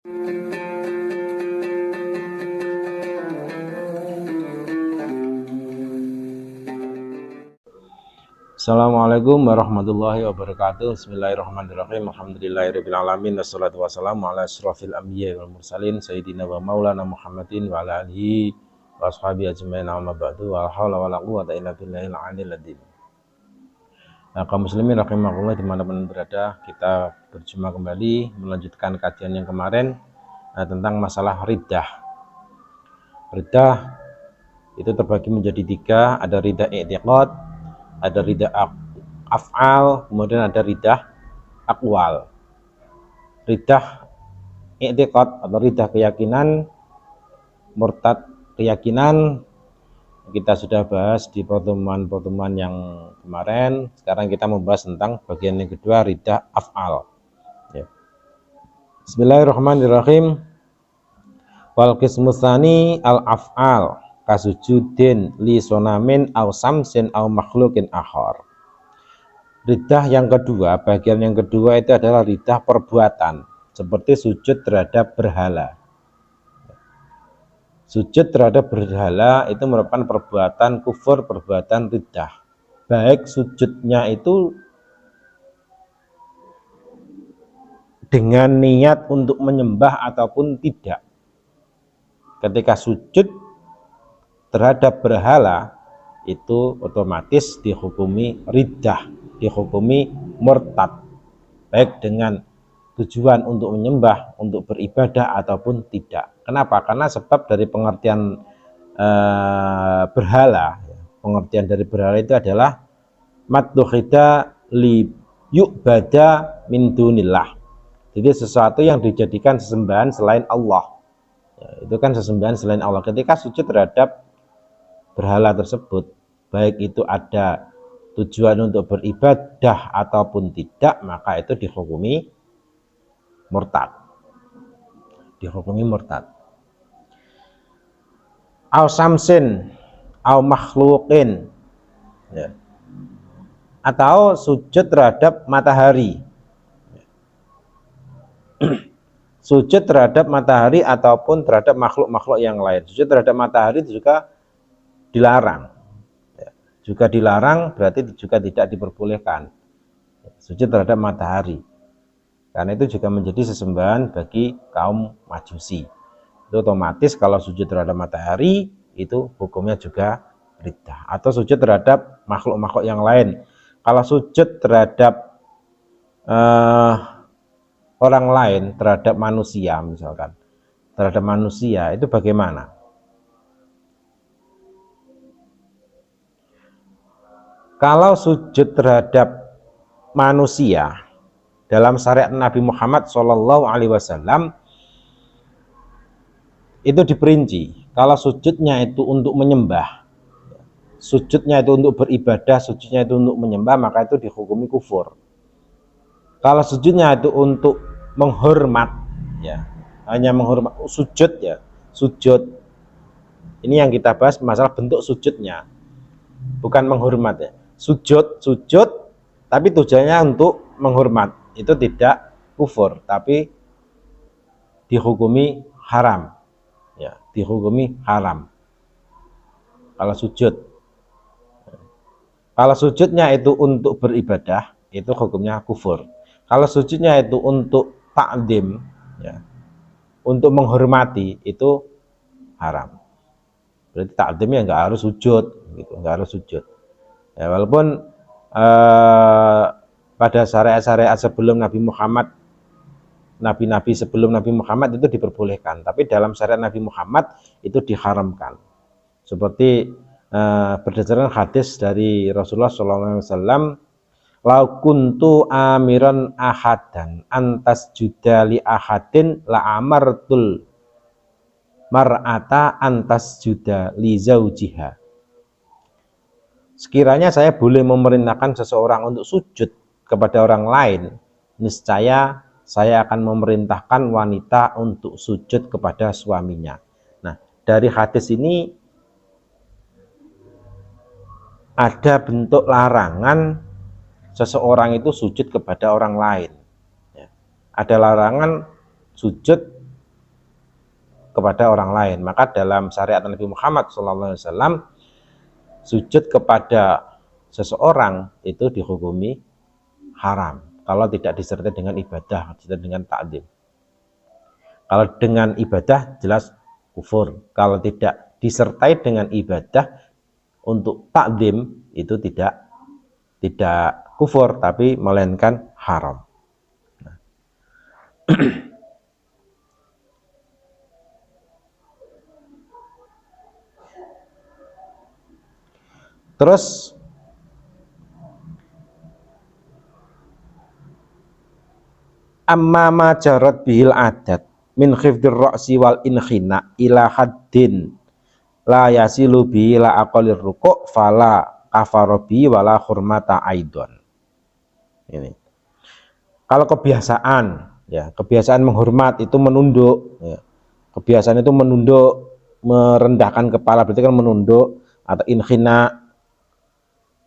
Assalamualaikum warahmatullahi wabarakatuh. Bismillahirrahmanirrahim. Alhamdulillahirabbil alamin wassalatu wassalamu ala asyrofil anbiya'i wal mursalin sayyidina wa maulana Muhammadin wa ala alihi wa ashabihi ajmain, amma ba'du. Wa la haula wa la quwwata illa billahil aliyil adzim. Kaum muslimin rahimakumullah dimanapun berada, kita berjumpa kembali melanjutkan kajian yang kemarin tentang masalah riddah. Riddah itu terbagi menjadi tiga, ada riddah i'tiqad, ada riddah af'al, kemudian ada riddah aqwal. Riddah i'tiqad atau riddah keyakinan, murtad keyakinan, kita sudah bahas di pertemuan-pertemuan yang kemarin. Sekarang kita membahas tentang bagian yang kedua, riddah af'al. Ya. Bismillahirrahmanirrahim. Wal qismu tsani al af'al kasujudin li sonamin aw samsin aw makhlukin akhar. Riddah yang kedua, bagian yang kedua itu adalah riddah perbuatan, seperti sujud terhadap berhala. Sujud terhadap berhala itu merupakan perbuatan kufur, perbuatan riddah. Baik sujudnya itu dengan niat untuk menyembah ataupun tidak. Ketika sujud terhadap berhala itu otomatis dihukumi riddah, dihukumi murtad, baik dengan tujuan untuk menyembah, untuk beribadah ataupun tidak. Kenapa? Karena sebab dari pengertian berhala, pengertian dari berhala itu adalah mattukhida li yu'bada min dunillah. Jadi sesuatu yang dijadikan sesembahan selain Allah. Ya, itu kan sesembahan selain Allah. Ketika sujud terhadap berhala tersebut, baik itu ada tujuan untuk beribadah ataupun tidak, maka itu dihukumi murtad. Dihukumi murtad. Aw samsin aw makhluqin, ya. Atau sujud terhadap matahari. Sujud terhadap matahari ataupun terhadap makhluk-makhluk yang lain. Sujud terhadap matahari itu juga dilarang, ya. Juga dilarang berarti juga tidak diperbolehkan sujud terhadap matahari, karena itu juga menjadi sesembahan bagi kaum Majusi. Itu otomatis kalau sujud terhadap matahari itu hukumnya juga riddah. Atau sujud terhadap makhluk-makhluk yang lain. Kalau sujud terhadap orang lain, terhadap manusia misalkan, terhadap manusia itu bagaimana? Kalau sujud terhadap manusia dalam syariat Nabi Muhammad SAW itu diperinci. Kalau sujudnya itu untuk menyembah, sujudnya itu untuk beribadah, sujudnya itu untuk menyembah, maka itu dihukumi kufur. Kalau sujudnya itu untuk menghormat, ya, hanya menghormat, sujud, ya, sujud. Ini yang kita bahas masalah bentuk sujudnya, bukan menghormat, ya. Sujud, tapi tujuannya untuk menghormat, itu tidak kufur, tapi dihukumi haram, ya, dihukumi haram. Kalau sujud, kalau sujudnya itu untuk beribadah, itu hukumnya kufur. Kalau sujudnya itu untuk ta'zim, ya, untuk menghormati, itu haram. Berarti ta'zimnya nggak harus sujud, gitu, nggak harus sujud. Ya, walaupun pada syariat-syariat sebelum Nabi Muhammad, nabi-nabi sebelum Nabi Muhammad itu diperbolehkan, tapi dalam syariat Nabi Muhammad itu diharamkan. Seperti berdasarkan hadis dari Rasulullah SAW, lau kuntu amiran ahadan antas judali ahadin la amartul mar'ata antas juda li zaujiha. Sekiranya saya boleh memerintahkan seseorang untuk sujud kepada orang lain, niscaya saya akan memerintahkan wanita untuk sujud kepada suaminya. Nah, dari hadis ini ada bentuk larangan seseorang itu sujud kepada orang lain. Ada larangan sujud kepada orang lain. Maka dalam syariat Nabi Muhammad SAW, sujud kepada seseorang itu dihukumi haram kalau tidak disertai dengan ibadah, disertai dengan ta'zim. Kalau dengan ibadah jelas kufur. Kalau tidak disertai dengan ibadah untuk ta'zim itu tidak kufur, tapi melainkan haram. Nah. Terus amma ma jarat bihil adat min khifdir ra'si wal inkhina ila haddin la yasilu bi la aqalir ruku' fala kafarobi wala hurmata aidon. Ini kalau kebiasaan, ya kebiasaan menghormat itu menunduk, ya. Kebiasaan itu menunduk, merendahkan kepala, berarti kan menunduk, atau inkhina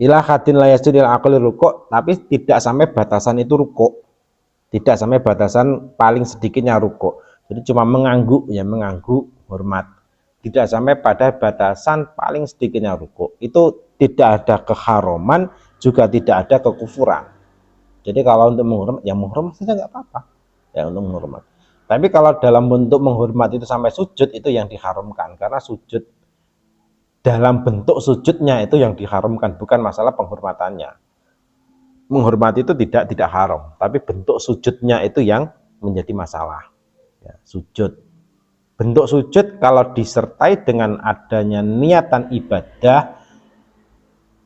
ila haddin la yasilu ila aqalir ruku', tapi tidak sampai batasan itu ruku', tidak sampai batasan paling sedikitnya ruku'. Jadi cuma mengangguk, ya mengangguk hormat, tidak sampai pada batasan paling sedikitnya ruku'. Itu tidak ada keharaman, juga tidak ada kekufuran. Jadi kalau untuk menghormat, ya menghormat saja nggak apa-apa, ya untuk menghormat. Tapi kalau dalam bentuk menghormat itu sampai sujud, itu yang diharamkan, karena sujud dalam bentuk sujudnya itu yang diharamkan, bukan masalah penghormatannya. Menghormati itu tidak haram, tapi bentuk sujudnya itu yang menjadi masalah. Ya, sujud, bentuk sujud kalau disertai dengan adanya niatan ibadah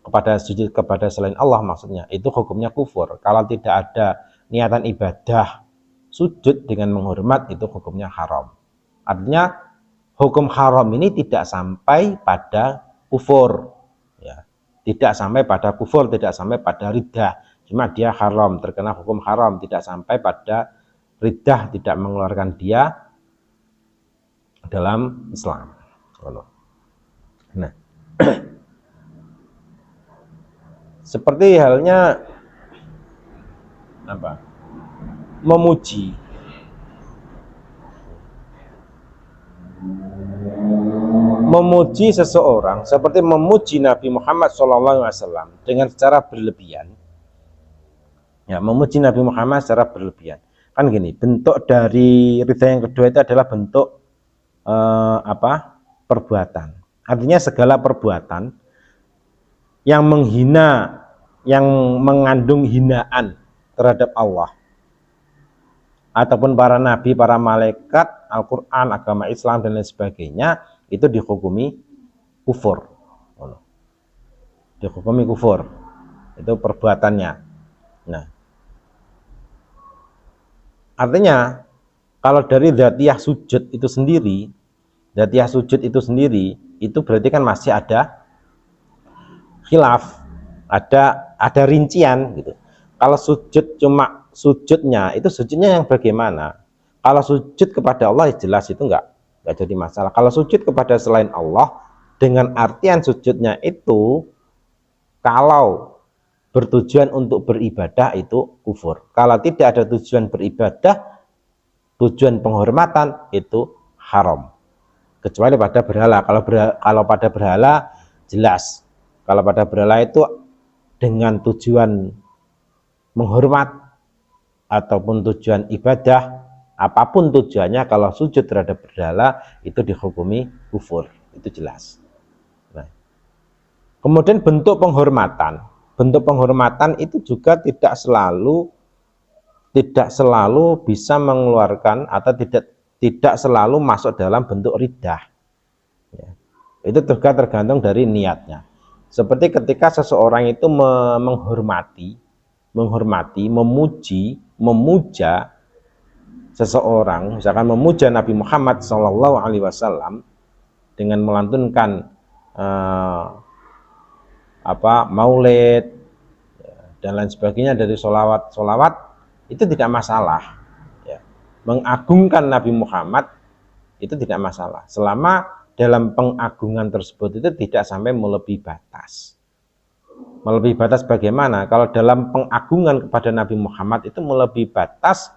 kepada sujud kepada selain Allah, maksudnya itu hukumnya kufur. Kalau tidak ada niatan ibadah sujud dengan menghormat, itu hukumnya haram. Artinya hukum haram ini tidak sampai pada kufur, ya. Tidak sampai pada kufur, tidak sampai pada riddah, cuma dia haram, terkena hukum haram, tidak sampai pada riddah, tidak mengeluarkan dia dalam Islam. Nah, seperti halnya apa? Memuji. Memuji seseorang seperti memuji Nabi Muhammad SAW dengan secara berlebihan. Ya, memuji Nabi Muhammad secara berlebihan. Kan gini, bentuk dari ridha yang kedua itu adalah bentuk perbuatan. Artinya segala perbuatan yang menghina, yang mengandung hinaan terhadap Allah ataupun para nabi, para malaikat, Al-Quran, agama Islam dan lain sebagainya, itu dihukumi kufur. Dihukumi kufur. Itu perbuatannya. Nah, artinya kalau dari dzatiyah sujud itu sendiri, itu berarti kan masih ada khilaf, ada rincian gitu. Kalau sujud cuma sujudnya, itu sujudnya yang bagaimana? Kalau sujud kepada Allah jelas itu enggak jadi masalah. Kalau sujud kepada selain Allah dengan artian sujudnya itu kalau bertujuan untuk beribadah itu kufur. Kalau tidak ada tujuan beribadah, tujuan penghormatan, itu haram. Kecuali pada berhala. Kalau pada berhala jelas. Kalau pada berhala itu dengan tujuan menghormat ataupun tujuan ibadah, apapun tujuannya, kalau sujud terhadap berhala itu dihukumi kufur. Itu jelas. Nah, kemudian bentuk penghormatan. Bentuk penghormatan itu juga tidak selalu bisa mengeluarkan atau tidak selalu masuk dalam bentuk riddah. Ya. Itu juga tergantung dari niatnya. Seperti ketika seseorang itu menghormati, memuji, memuja seseorang, misalkan memuja Nabi Muhammad SAW dengan melantunkan maulid dan lain sebagainya dari solawat, itu tidak masalah. Ya. Mengagungkan Nabi Muhammad itu tidak masalah, selama dalam pengagungan tersebut itu tidak sampai melebihi batas. Melebihi batas bagaimana? Kalau dalam pengagungan kepada Nabi Muhammad itu melebihi batas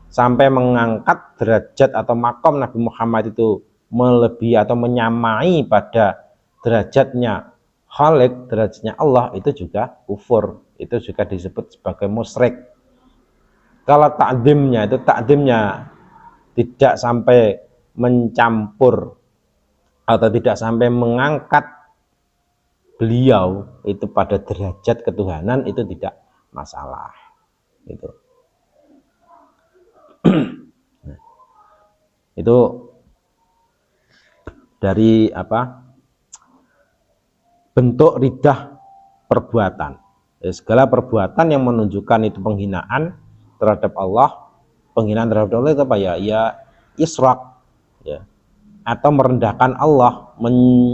sampai mengangkat derajat atau makom Nabi Muhammad itu melebihi atau menyamai pada derajatnya Khalik, derajatnya Allah, itu juga kufur, itu juga disebut sebagai musyrik. Kalau takdimnya tidak sampai mencampur atau tidak sampai mengangkat beliau itu pada derajat ketuhanan, itu tidak masalah. Itu itu dari bentuk ridah perbuatan. Segala perbuatan yang menunjukkan itu penghinaan terhadap Allah, penghinaan terhadap Allah itu apa ya? Ya israk, ya, atau merendahkan Allah,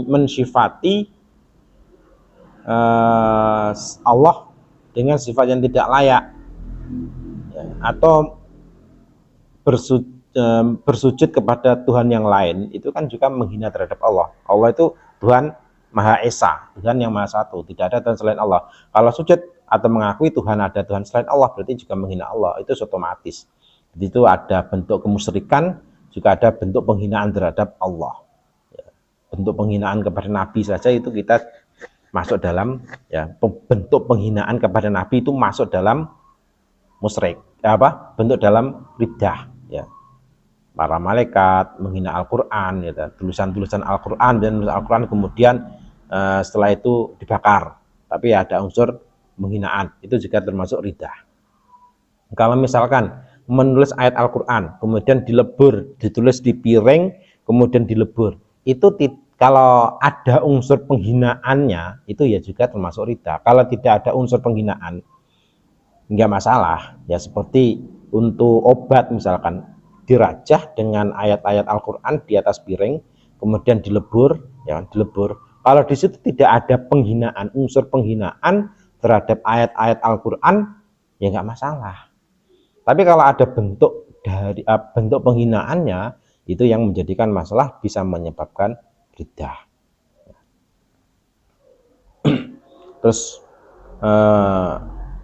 mensifati Allah dengan sifat yang tidak layak, ya, atau bersujud kepada Tuhan yang lain, itu kan juga menghina terhadap Allah. Allah itu Tuhan Maha Esa, Tuhan yang Maha Satu, tidak ada Tuhan selain Allah. Kalau sujud atau mengakui Tuhan ada Tuhan selain Allah, berarti juga menghina Allah, itu otomatis. Jadi itu ada bentuk kemusyrikan, juga ada bentuk penghinaan terhadap Allah. Ya, bentuk penghinaan kepada Nabi saja itu kita masuk dalam, ya, bentuk penghinaan kepada Nabi itu masuk dalam musyrik, bentuk dalam ridah, ya. Para malaikat menghina Al-Quran, ya, tulisan-tulisan Al-Quran, dan Al-Quran kemudian setelah itu dibakar, tapi ada unsur penghinaan, itu juga termasuk ridah. Kalau misalkan menulis ayat Al-Quran kemudian dilebur, ditulis di piring kemudian dilebur, itu kalau ada unsur penghinaannya, itu ya juga termasuk ridah. Kalau tidak ada unsur penghinaan, enggak masalah, ya. Seperti untuk obat misalkan dirajah dengan ayat-ayat Al-Quran di atas piring kemudian dilebur, ya, dilebur. Kalau di situ tidak ada penghinaan, unsur penghinaan terhadap ayat-ayat Al-Quran, ya enggak masalah. Tapi kalau ada bentuk dari bentuk penghinaannya, itu yang menjadikan masalah, bisa menyebabkan ridah. Terus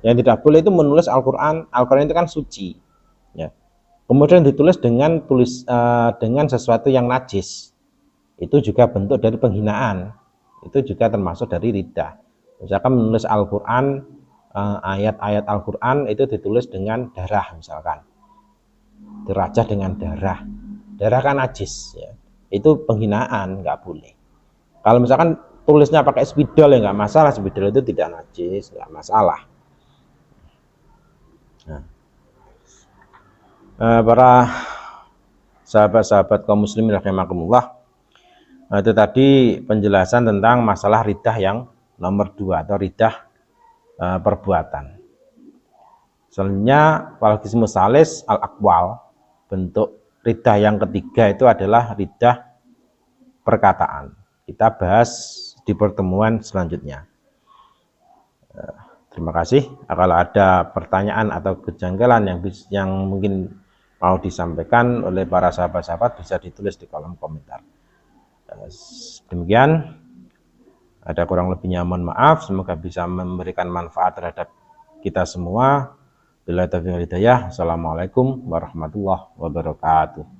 yang tidak boleh itu menulis Al-Quran. Al-Quran itu kan suci, ya. Kemudian ditulis dengan dengan sesuatu yang najis, itu juga bentuk dari penghinaan, itu juga termasuk dari ridah. Misalkan menulis Al-Quran, ayat-ayat Al-Quran itu ditulis dengan darah, misalkan dirajah dengan darah kan najis, ya. Itu penghinaan, nggak boleh. Kalau misalkan tulisnya pakai spidol, ya nggak masalah, spidol itu tidak najis, nggak masalah. Nah, para sahabat-sahabat kaum muslimin rahimakumullah, itu tadi penjelasan tentang masalah ridah yang nomor 2 atau ridah perbuatan. Selanjutnya wal-qismu salis al-aqwal, bentuk ridah yang ketiga itu adalah ridah perkataan. Kita bahas di pertemuan selanjutnya. Terima kasih. Kalau ada pertanyaan atau kejanggalan yang mungkin mau disampaikan oleh para sahabat-sahabat, bisa ditulis di kolom komentar. Demikian, ada kurang lebihnya mohon maaf. Semoga bisa memberikan manfaat terhadap kita semua. Billahi taufiq wal hidayah. Assalamualaikum warahmatullahi wabarakatuh.